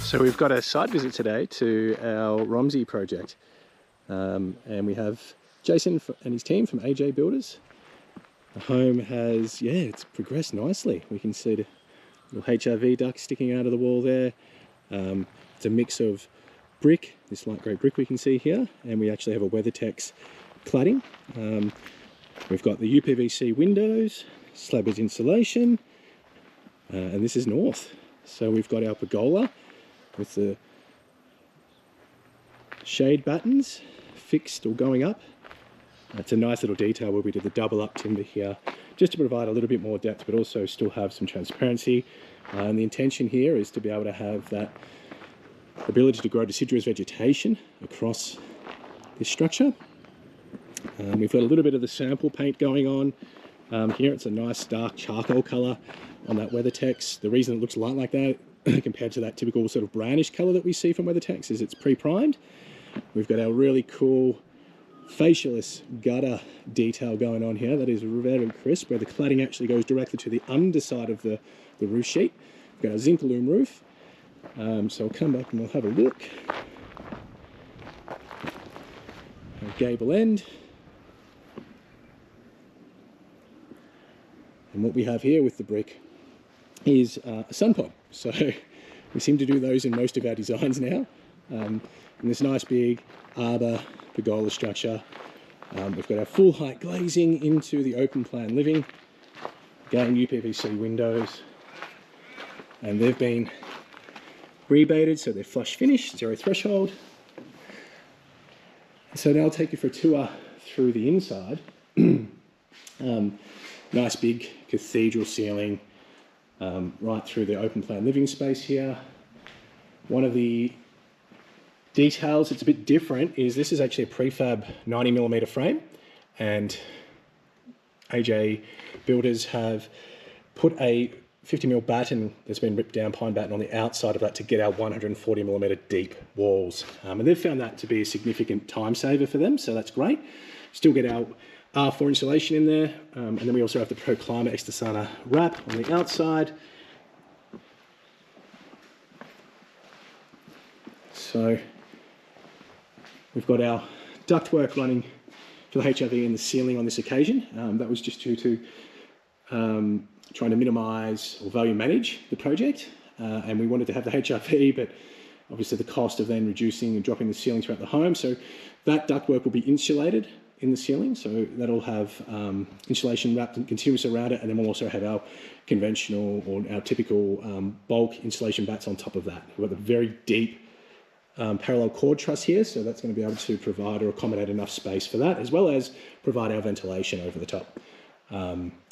So we've got a site visit today to our Romsey project, and we have Jason and his team from AJ Builders. The home has, it's progressed nicely. We can see the little HRV duct sticking out of the wall there. It's a mix of brick, this light grey brick we can see here, and we actually have a WeatherTex cladding. We've got the UPVC windows, slab edge insulation, and this is north. So we've got our pergola with the shade battens fixed or going up. It's a nice little detail where we did the double up timber here just to provide a little bit more depth but also still have some transparency. And the intention here is to be able to have that ability to grow deciduous vegetation across this structure. We've got a little bit of the sample paint going on. Here it's a nice dark charcoal colour on that WeatherTex. The reason it looks light like that compared to that typical sort of brownish colour that we see from WeatherTex is it's pre-primed. We've got our really cool facialist gutter detail going on here that is very crisp, where the cladding actually goes directly to the underside of the roof sheet. We've got our zinc loom roof. So I'll come back and we'll have a look. Our gable end. And what we have here with the brick is a sun pod. So we seem to do those in most of our designs now. And this nice big arbor pergola structure. We've got our full height glazing into the open plan living. Again, UPVC windows. And they've been rebaited, so they're flush finish, zero threshold. So now I'll take you for a tour through the inside. Nice big cathedral ceiling right through the open plan living space here. One of the details that's a bit different is this is actually a prefab 90mm frame, and AJ Builders have put a 50mm batten that's been ripped down, pine batten, on the outside of that to get our 140mm deep walls. And they've found that to be a significant time saver for them, so that's great. Still get our R4 insulation in there, and then we also have the Pro Climate Extra Sana wrap on the outside. So we've got our ductwork running for the HRV in the ceiling on this occasion. That was just due to trying to minimise or value manage the project, and we wanted to have the HRV, but obviously the cost of then reducing and dropping the ceiling throughout the home. So that ductwork will be insulated in the ceiling, so that'll have insulation wrapped and continuous around it, and then we'll also have our conventional or our typical bulk insulation bats on top of that. We've got the very deep parallel cord truss here, so that's going to be able to provide or accommodate enough space for that, as well as provide our ventilation over the top,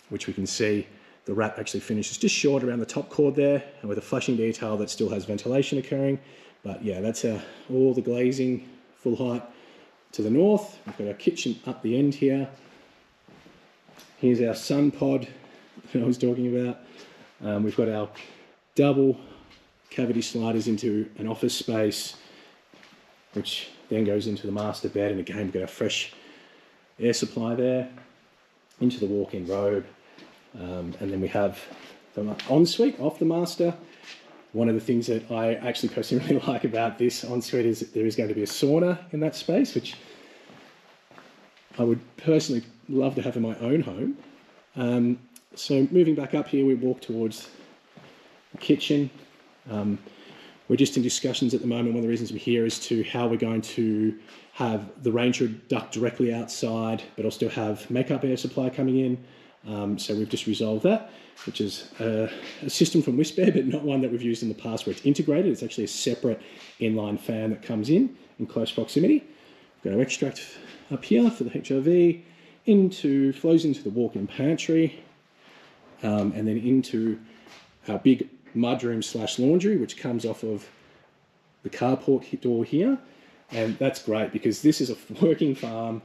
which we can see the wrap actually finishes just short around the top cord there, and with a flushing detail that still has ventilation occurring. But yeah, that's all the glazing full height to the north. We've got our kitchen up the end here. Here's our sun pod that I was talking about. We've got our double cavity sliders into an office space, which then goes into the master bed, and again we've got our fresh air supply there into the walk-in robe. And then we have the ensuite off the master. One of the things that I actually personally really like about this ensuite is that there is going to be a sauna in that space, which I would personally love to have in my own home. So moving back up here, we walk towards the kitchen. We're just in discussions at the moment. One of the reasons we're here is to how we're going to have the range duct directly outside, but also have makeup air supply coming in. So we've just resolved that, which is a system from Whisper, but not one that we've used in the past where it's integrated. It's actually a separate inline fan that comes in close proximity. We've got our extract up here for the HRV, flows into the walk-in pantry, and then into our big mudroom / laundry, which comes off of the carport door here. And that's great because this is a working farm.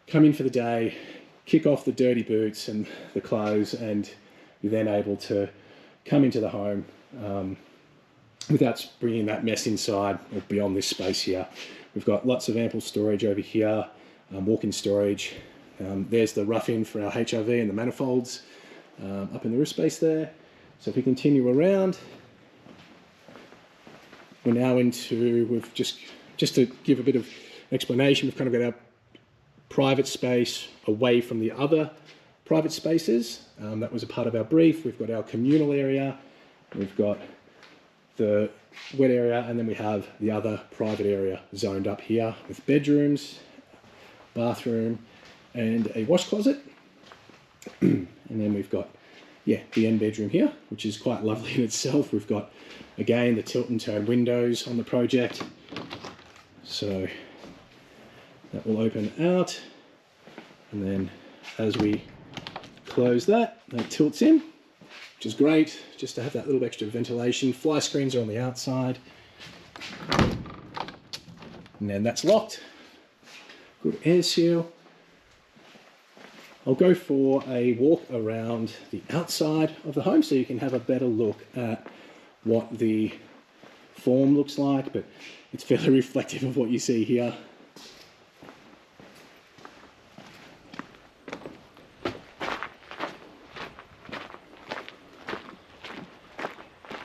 Come in for the day, kick off the dirty boots and the clothes, and you're then able to come into the home without bringing that mess inside or beyond this space here. We've got lots of ample storage over here, walk-in storage. There's the rough-in for our HRV and the manifolds up in the roof space there. So if we continue around, we're now into, we've just to give a bit of explanation, we've kind of got our private space away from the other private spaces. That was a part of our brief. We've got our communal area, we've got the wet area, and then we have the other private area zoned up here with bedrooms, bathroom, and a wash closet. And then we've got, yeah, the end bedroom here, which is quite lovely in itself. We've got, again, the tilt and turn windows on the project. So that will open out, and then as we close that, that tilts in, which is great, just to have that little extra ventilation. Fly screens are on the outside, and then that's locked. Good air seal. I'll go for a walk around the outside of the home so you can have a better look at what the form looks like, but it's fairly reflective of what you see here.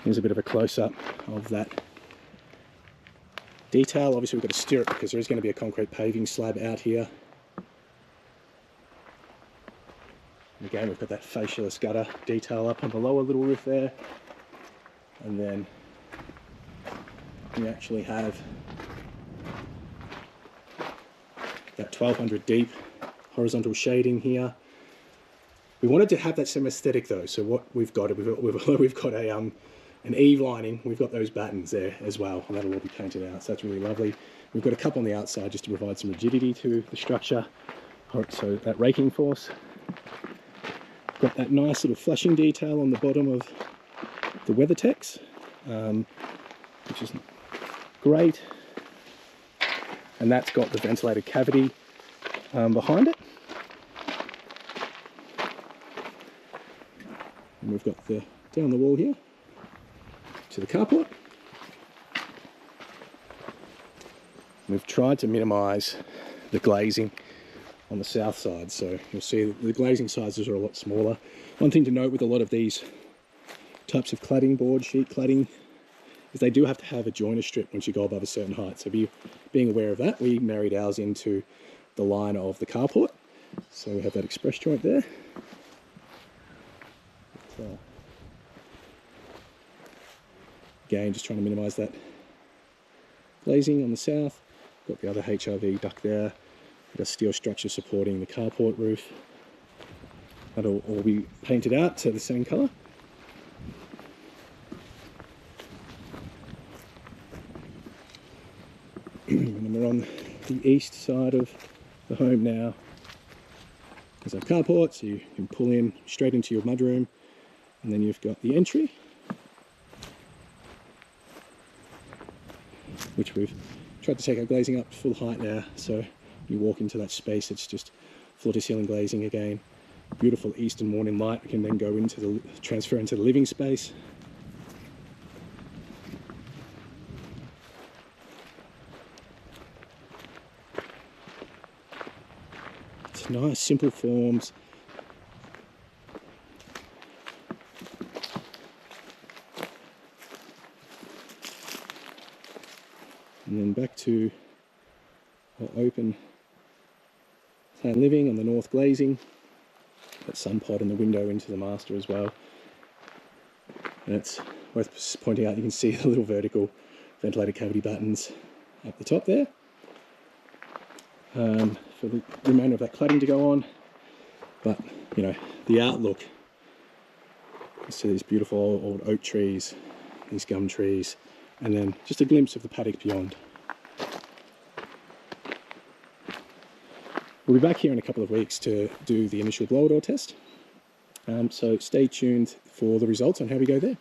Here's a bit of a close-up of that detail. Obviously we've got to steer it because there is going to be a concrete paving slab out here. And again, we've got that fascialist gutter detail up on the lower little roof there. And then we actually have that 1200 deep horizontal shading here. We wanted to have that same aesthetic though, so what we've got a an eave lining. We've got those battens there as well, and that'll all be painted out, so that's really lovely. We've got a couple on the outside just to provide some rigidity to the structure, so that raking force. Got that nice little flashing detail on the bottom of the WeatherTex, which is great, and that's got the ventilated cavity behind it. And we've got the down the wall here to the carport. We've tried to minimise the glazing on the south side, so you'll see that the glazing sizes are a lot smaller. One thing to note with a lot of these types of cladding board, sheet cladding, is they do have to have a joiner strip once you go above a certain height. So being aware of that, we married ours into the line of the carport. So we have that express joint there. Again, just trying to minimise that glazing on the south. Got the other HRV duct there. Got a steel structure supporting the carport roof. That'll all be painted out to the same colour. And we're on the east side of the home now. There's our carport, so you can pull in straight into your mudroom, and then you've got the entry, which we've tried to take our glazing up to full height now, so you walk into that space, it's just floor to ceiling glazing again. Beautiful eastern morning light. We can then go into the transfer into the living space. It's nice, simple forms. And then back to our open plan living on the north glazing. That sun pod in the window into the master as well. And it's worth pointing out, you can see the little vertical ventilated cavity buttons up the top there. For the remainder of that cladding to go on. But, you know, the outlook, you see these beautiful old oak trees, these gum trees, and then just a glimpse of the paddock beyond. We'll be back here in a couple of weeks to do the initial blower door test. So stay tuned for the results on how we go there.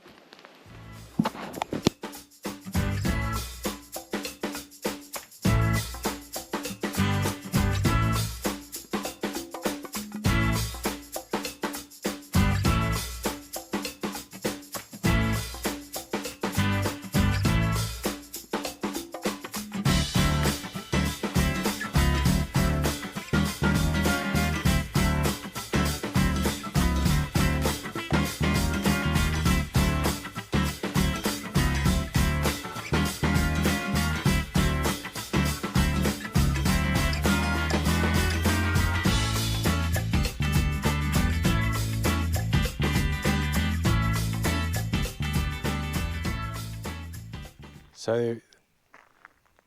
So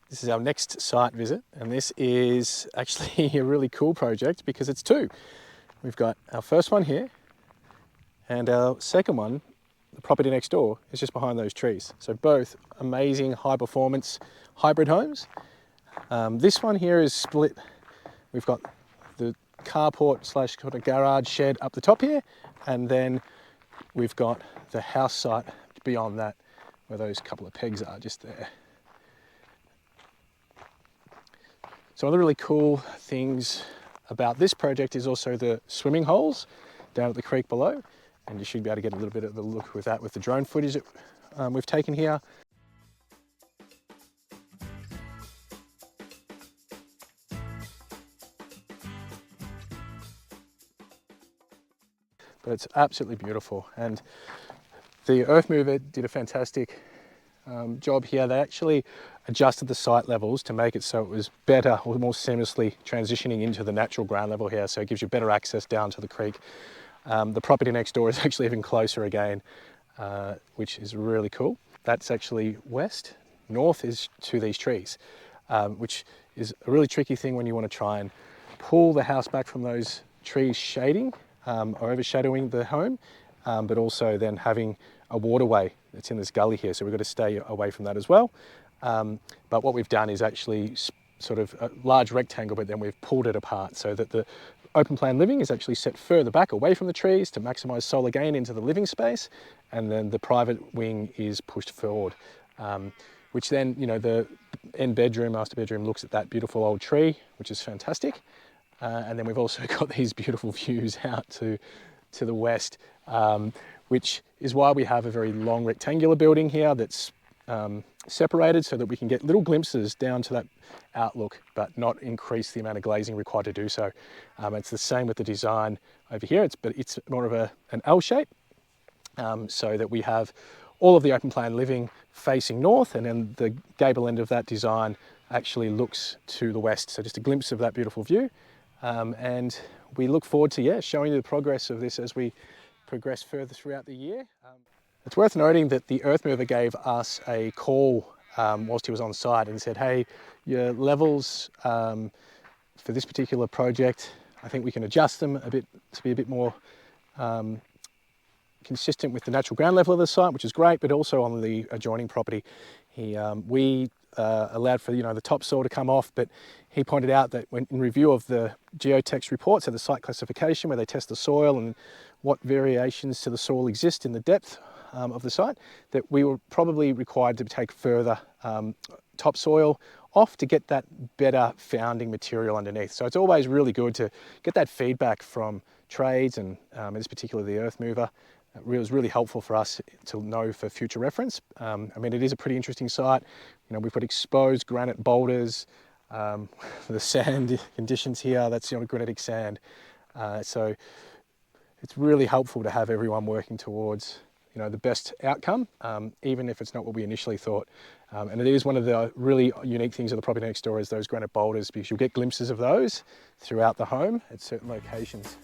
this is our next site visit, and this is actually a really cool project because it's two. We've got our first one here, and our second one, the property next door, is just behind those trees. So both amazing high performance hybrid homes. This one here is split. We've got the carport slash kind of garage shed up the top here, and then we've got the house site beyond that, where those couple of pegs are just there. So one of the really cool things about this project is also the swimming holes down at the creek below, and you should be able to get a little bit of a look with that with the drone footage that we've taken here. But it's absolutely beautiful, and the earth mover did a fantastic job here. They actually adjusted the site levels to make it so it was better or more seamlessly transitioning into the natural ground level here, so it gives you better access down to the creek. The property next door is actually even closer again, which is really cool. That's actually west. North is to these trees, which is a really tricky thing when you want to try and pull the house back from those trees shading or overshadowing the home, but also then having a waterway that's in this gully here, so we've got to stay away from that as well. But what we've done is actually sort of a large rectangle, but then we've pulled it apart so that the open plan living is actually set further back away from the trees to maximise solar gain into the living space, and then the private wing is pushed forward, which then, you know, the end bedroom, master bedroom, looks at that beautiful old tree, which is fantastic. And then we've also got these beautiful views out to the west, which is why we have a very long rectangular building here that's separated so that we can get little glimpses down to that outlook, but not increase the amount of glazing required to do so. It's the same with the design over here, but it's more of an L shape, so that we have all of the open plan living facing north, and then the gable end of that design actually looks to the west. So just a glimpse of that beautiful view. And we look forward to showing you the progress of this as we progress further throughout the year. It's worth noting that the earth mover gave us a call whilst he was on site and said, hey, your levels for this particular project, I think we can adjust them a bit to be a bit more consistent with the natural ground level of the site, which is great, but also on the adjoining property. We allowed for the topsoil to come off, but he pointed out that when in review of the geotext reports, so the site classification where they test the soil and what variations to the soil exist in the depth of the site, that we were probably required to take further topsoil off to get that better founding material underneath. So it's always really good to get that feedback from trades, and in this particular the earth mover. It was really helpful for us to know for future reference. I mean, it is a pretty interesting site. We've got exposed granite boulders, the sand conditions here, that's granitic sand. So it's really helpful to have everyone working towards the best outcome, even if it's not what we initially thought. And it is one of the really unique things of the property next door is those granite boulders, because you'll get glimpses of those throughout the home at certain locations.